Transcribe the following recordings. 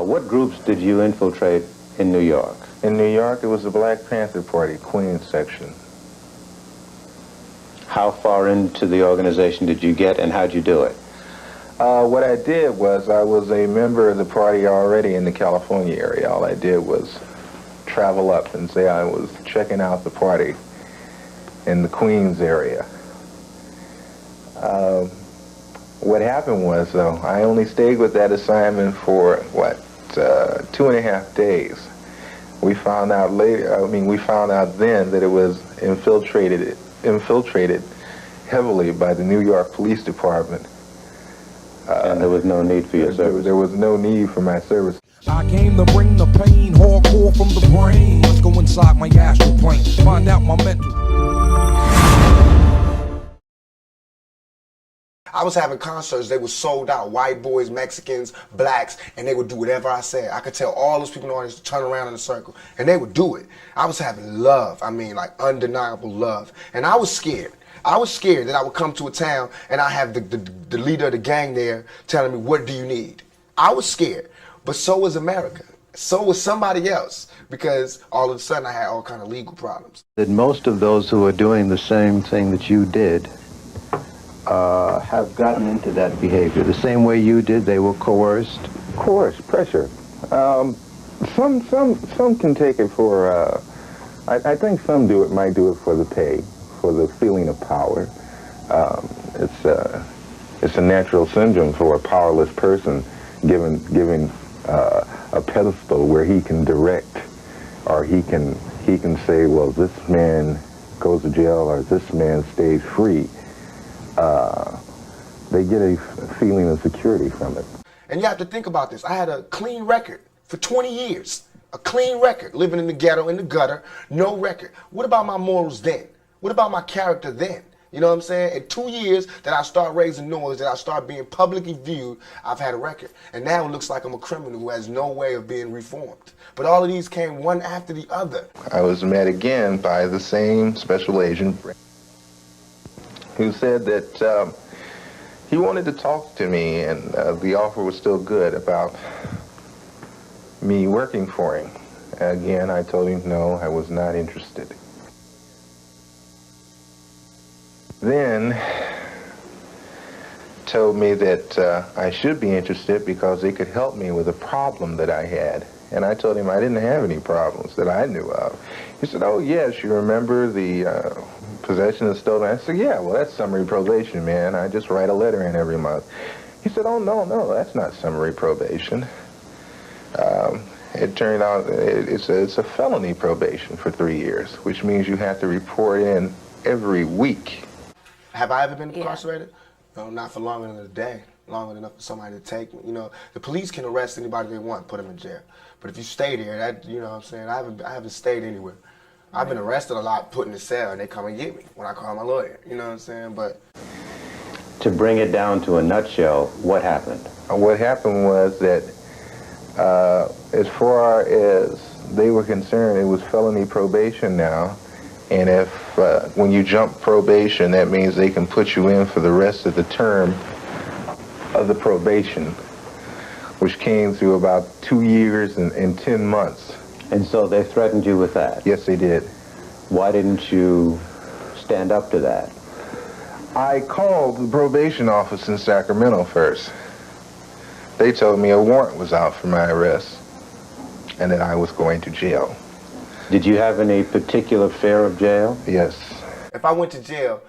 What groups did you infiltrate in New York? In New York, it was the Black Panther Party, Queens section. How far into the organization did you get, and how'd you do it? What I did was, I was a member of the party already in the California area. All I did was travel up and say I was checking out the party in the Queens area. What happened was, though, I only stayed with that assignment for, 2.5 days. We found out later, we found out then that it was infiltrated heavily by the New York Police Department. And there was no need for your service? There was no need for my service. I came to bring the pain, hardcore from the brain. Let's go inside my astral plane, find out my mental. I was having concerts, they were sold out, white boys, Mexicans, blacks, and they would do whatever I said. I could tell all those people in the audience to turn around in a circle, and they would do it. I was having love, like undeniable love. And I was scared. I was scared that I would come to a town and I have the leader of the gang there telling me, what do you need? I was scared, but so was America. So was somebody else, because all of a sudden I had all kind of legal problems. Did most of those who are doing the same thing that you did have gotten into that behavior? The same way you did, they were coerced? Coerced, pressure. Some can take it for, I think some might do it for the pay, for the feeling of power. It's a natural syndrome for a powerless person given a pedestal where he can direct, or he can say, well, this man goes to jail or this man stays free. They get a feeling of security from it. And you have to think about this. I had a clean record for 20 years. A clean record, living in the ghetto, in the gutter, no record. What about my morals then? What about my character then? You know what I'm saying? In 2 years that I start raising noise, that I start being publicly viewed, I've had a record. And now it looks like I'm a criminal who has no way of being reformed. But all of these came one after the other. I was met again by the same special agent who said that he wanted to talk to me, and the offer was still good about me working for him. Again, I told him no, I was not interested. Then told me that I should be interested because they could help me with a problem that I had. And I told him I didn't have any problems that I knew of. He said, oh yes, you remember the possession of stolen? I said, yeah, well that's summary probation, man. I just write a letter in every month. He said, oh no, that's not summary probation. It turned out it's a felony probation for 3 years, which means you have to report in every week. Have I ever been incarcerated? No, not for longer than a day. Long enough for somebody to take me. You know, the police can arrest anybody they want, put them in jail. But if you stay there, that, you know what I'm saying, I haven't stayed anywhere. I've been arrested a lot, put in the cell, and they come and get me when I call my lawyer. You know what I'm saying? But to bring it down to a nutshell, what happened? What happened was that as far as they were concerned, it was felony probation now. And if when you jump probation, that means they can put you in for the rest of the term of the probation, which came through about 2 years and 10 months. And so they threatened you with that? Yes, they did. Why didn't you stand up to that? I called the probation office in Sacramento first. They told me a warrant was out for my arrest and that I was going to jail. Did you have any particular fear of jail? Yes. If I went to jail,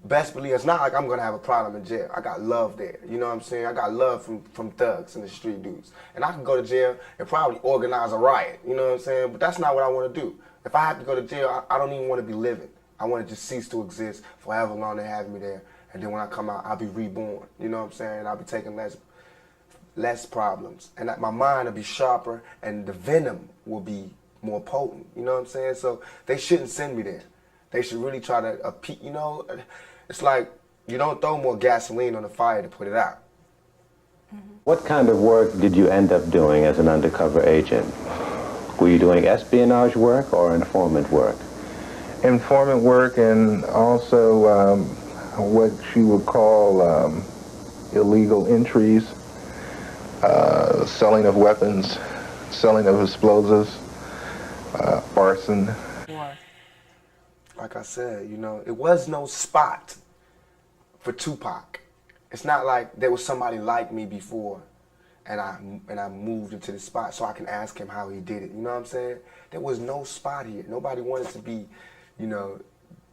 best believe it's not like I'm gonna have a problem in jail. I got love there. You know what I'm saying? I got love from thugs and the street dudes. And I can go to jail and probably organize a riot. You know what I'm saying? But that's not what I want to do. If I have to go to jail, I don't even want to be living. I want to just cease to exist for however long they have me there. And then when I come out, I'll be reborn. You know what I'm saying? I'll be taking less problems. And my mind will be sharper and the venom will be more potent. You know what I'm saying? So they shouldn't send me there. They should really try to, you know, it's like you don't throw more gasoline on the fire to put it out. What kind of work did you end up doing as an undercover agent? Were you doing espionage work or informant work? Informant work, and also what you would call illegal entries, selling of weapons, selling of explosives, arson. Like I said, you know, it was no spot for Tupac. It's not like there was somebody like me before and I moved into the spot so I can ask him how he did it. You know what I'm saying? There was no spot here. Nobody wanted to be, you know,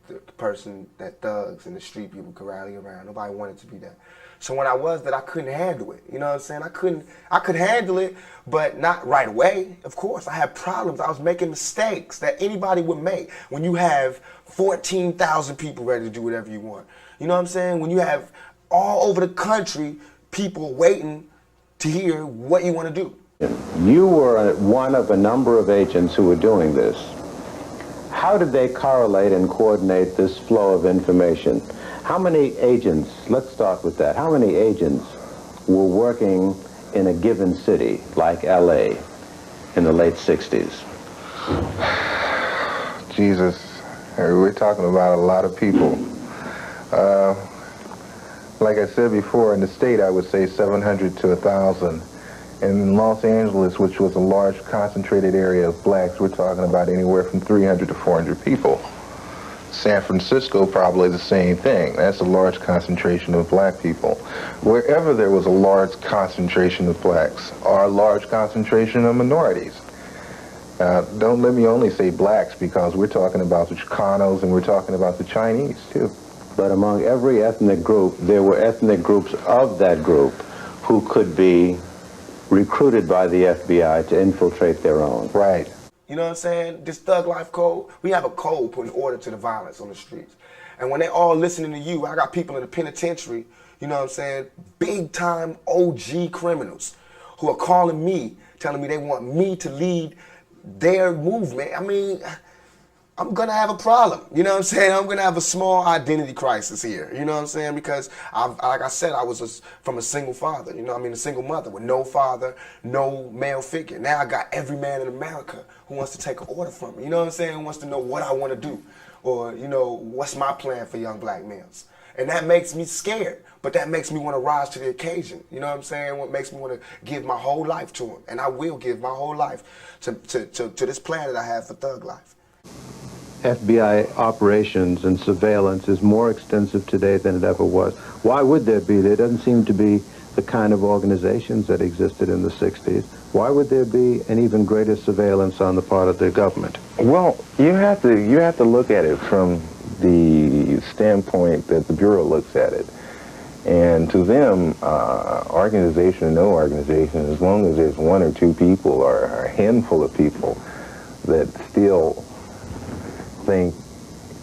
the person that thugs and the street people could rally around. Nobody wanted to be that. So when I was that, I couldn't handle it. You know what I'm saying? I could handle it, but not right away. Of course, I had problems. I was making mistakes that anybody would make when you have 14,000 people ready to do whatever you want. You know what I'm saying? When you have all over the country people waiting to hear what you want to do. You were one of a number of agents who were doing this. How did they correlate and coordinate this flow of information? How many agents, let's start with that, how many agents were working in a given city like LA in the late 60s? Jesus, we're talking about a lot of people. Like I said before, in the state I would say 700 to 1,000. In Los Angeles, which was a large concentrated area of blacks, we're talking about anywhere from 300 to 400 people. San Francisco, probably the same thing. That's a large concentration of black people. Wherever there was a large concentration of blacks or a large concentration of minorities. Don't let me only say blacks, because we're talking about the Chicanos and we're talking about the Chinese too. But among every ethnic group, there were ethnic groups of that group who could be recruited by the FBI to infiltrate their own. Right. You know what I'm saying? This Thug Life code, we have a code putting order to the violence on the streets. And when they all listening to you, I got people in the penitentiary, you know what I'm saying, big time OG criminals who are calling me, telling me they want me to lead their movement. I mean, I'm gonna have a problem, you know what I'm saying? I'm gonna have a small identity crisis here, you know what I'm saying? Because, like I said, I was from a single father, you know what I mean? A single mother with no father, no male figure. Now I got every man in America who wants to take an order from me, you know what I'm saying? Who wants to know what I want to do, or, you know, what's my plan for young black males. And that makes me scared, but that makes me want to rise to the occasion, you know what I'm saying? What makes me want to give my whole life to him, and I will give my whole life to this plan that I have for Thug Life. FBI operations and surveillance is more extensive today than it ever was. Why would there be? There doesn't seem to be the kind of organizations that existed in the 60s. Why would there be an even greater surveillance on the part of the government? Well, you have to look at it from the standpoint that the Bureau looks at it. And to them, organization or no organization, as long as there's one or two people or a handful of people that still think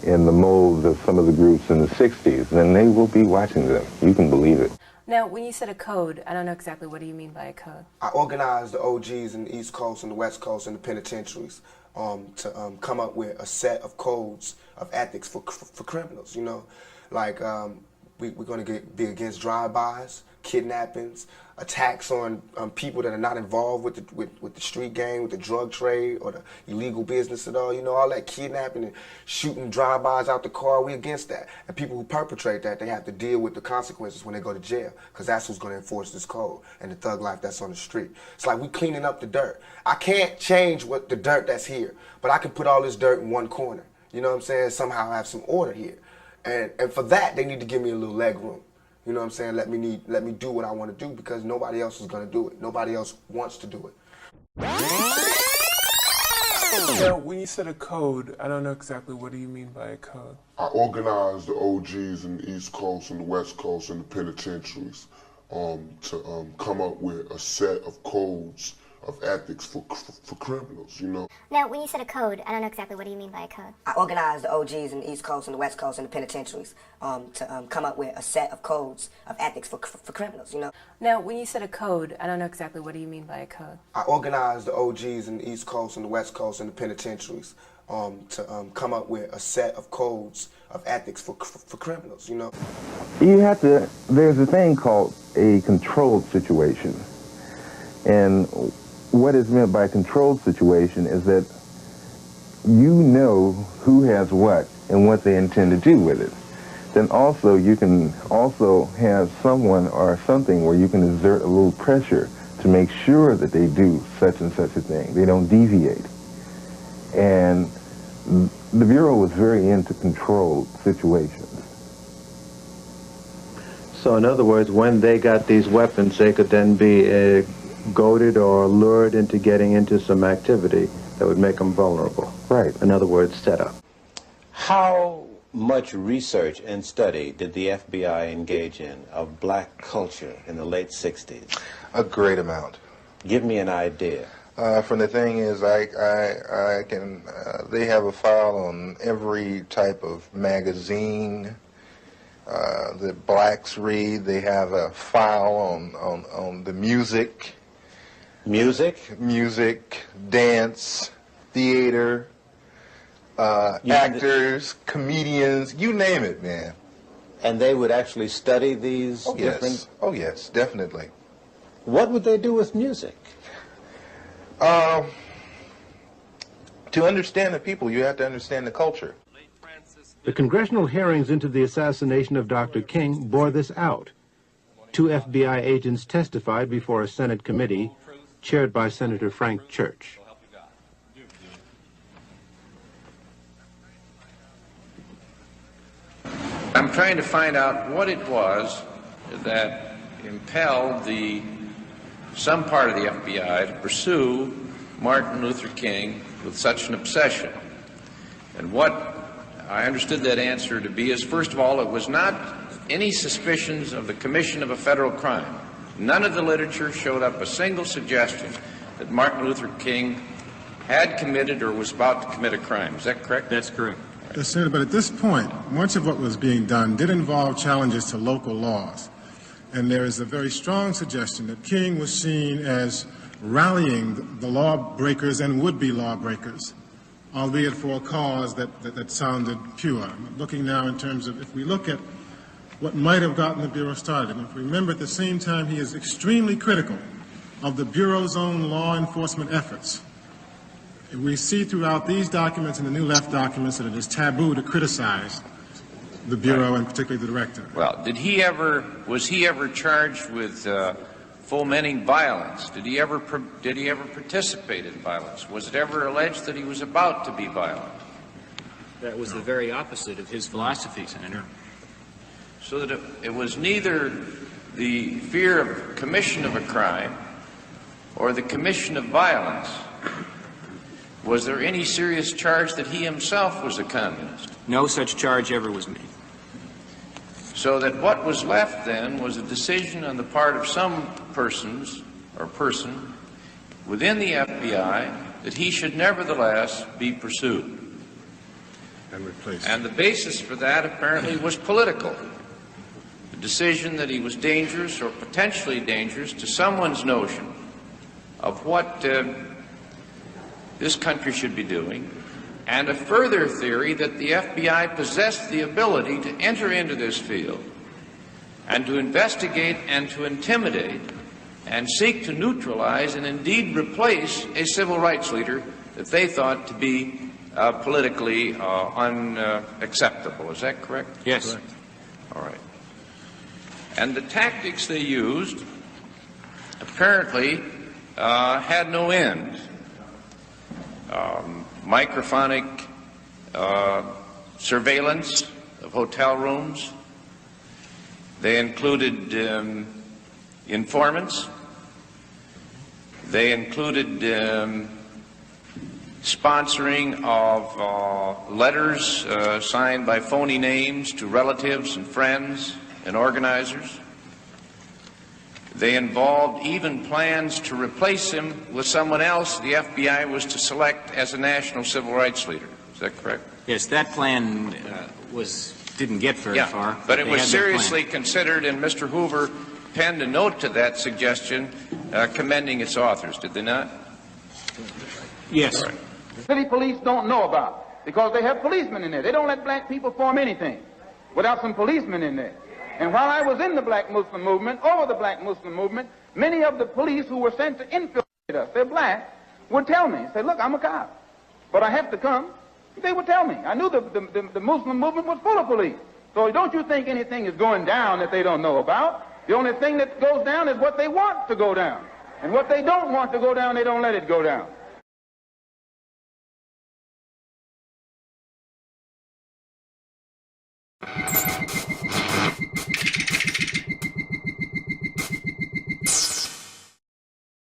in the mold of some of the groups in the 60s, then they will be watching them. You can believe it. Now, when you said a code, I don't know exactly what do you mean by a code? I organized the OGs in the East Coast and the West Coast and the penitentiaries to come up with a set of codes of ethics for criminals, you know. Like, we're going to be against drive-bys, kidnappings, attacks on people that are not involved with the street gang, with the drug trade or the illegal business at all. You know, all that kidnapping and shooting drive-bys out the car, we against that. And people who perpetrate that, they have to deal with the consequences when they go to jail, because that's who's going to enforce this code and the thug life that's on the street. It's like we cleaning up the dirt. I can't change what the dirt that's here, but I can put all this dirt in one corner. You know what I'm saying? Somehow have some order here. And for that, they need to give me a little leg room. You know what I'm saying? Let me do what I want to do, because nobody else is going to do it. Nobody else wants to do it. Now, when you said a code, I don't know exactly what do you mean by a code? I organized the OGs in the East Coast and the West Coast and the penitentiaries to come up with a set of codes of ethics for criminals, you know. Now, when you said a code, I don't know exactly what do you mean by a code? I organized the OGs in the East Coast and the West Coast and the penitentiaries to come up with a set of codes of ethics for criminals, you know. Now, when you said a code, I don't know exactly what do you mean by a code? I organized the OGs in the East Coast and the West Coast and the penitentiaries to come up with a set of codes of ethics for criminals, you know. You have to, there's a thing called a controlled situation. And what is meant by controlled situation is that you know who has what and what they intend to do with it. Then also you can also have someone or something where you can exert a little pressure to make sure that they do such and such a thing. They don't deviate. And the Bureau was very into controlled situations. So in other words, when they got these weapons, they could then be goaded or lured into getting into some activity that would make them vulnerable. Right. In other words, set up. How much research and study did the FBI engage in of black culture in the late 60s? A great amount. Give me an idea. From the thing is, I can, they have a file on every type of magazine that blacks read. They have a file on the music. Music? Music, dance, theater, actors, comedians, you name it, man. And they would actually study these different... Yes. Oh, yes, definitely. What would they do with music? To understand the people, you have to understand the culture. The congressional hearings into the assassination of Dr. King bore this out. 2 FBI agents testified before a Senate committee chaired by Senator Frank Church. I'm trying to find out what it was that impelled some part of the FBI to pursue Martin Luther King with such an obsession. And what I understood that answer to be is, first of all, it was not any suspicions of the commission of a federal crime. None of the literature showed up a single suggestion that Martin Luther King had committed or was about to commit a crime. Is that correct? That's correct. Yes, Senator, but at this point, much of what was being done did involve challenges to local laws. And there is a very strong suggestion that King was seen as rallying the lawbreakers and would-be lawbreakers, albeit for a cause that sounded pure. I'm looking now in terms of, if we look at what might have gotten the Bureau started, and if we remember at the same time he is extremely critical of the Bureau's own law enforcement efforts. We see throughout these documents and the New Left documents that it is taboo to criticize the Bureau and particularly the director. Well, was he ever charged with fomenting violence? Did he ever participate in violence? Was it ever alleged that he was about to be violent? That was the very opposite of his philosophy, Senator. So that it was neither the fear of commission of a crime or the commission of violence. Was there any serious charge that he himself was a communist? No such charge ever was made. So that what was left then was a decision on the part of some persons or person within the FBI that he should nevertheless be pursued. And replaced. And the basis for that apparently was political. The decision that he was dangerous or potentially dangerous to someone's notion of what this country should be doing, and a further theory that the FBI possessed the ability to enter into this field and to investigate and to intimidate and seek to neutralize and indeed replace a civil rights leader that they thought to be politically unacceptable. Is that correct? Yes. Correct. All right. And the tactics they used apparently had no end. Microphonic surveillance of hotel rooms. They included informants. They included sponsoring of letters signed by phony names to relatives and friends and organizers. They involved even plans to replace him with someone else the FBI was to select as a national civil rights leader. Is that correct? Yes, that plan didn't get very far. But it was seriously considered, and Mr. Hoover penned a note to that suggestion commending its authors, did they not? Yes. Right. City police don't know about because they have policemen in there. They don't let black people form anything without some policemen in there. And while I was in the black Muslim movement, over the black Muslim movement, many of the police who were sent to infiltrate us, they're black, would tell me, say, look, I'm a cop, but I have to come. They would tell me. I knew the Muslim movement was full of police. So don't you think anything is going down that they don't know about? The only thing that goes down is what they want to go down. And what they don't want to go down, they don't let it go down.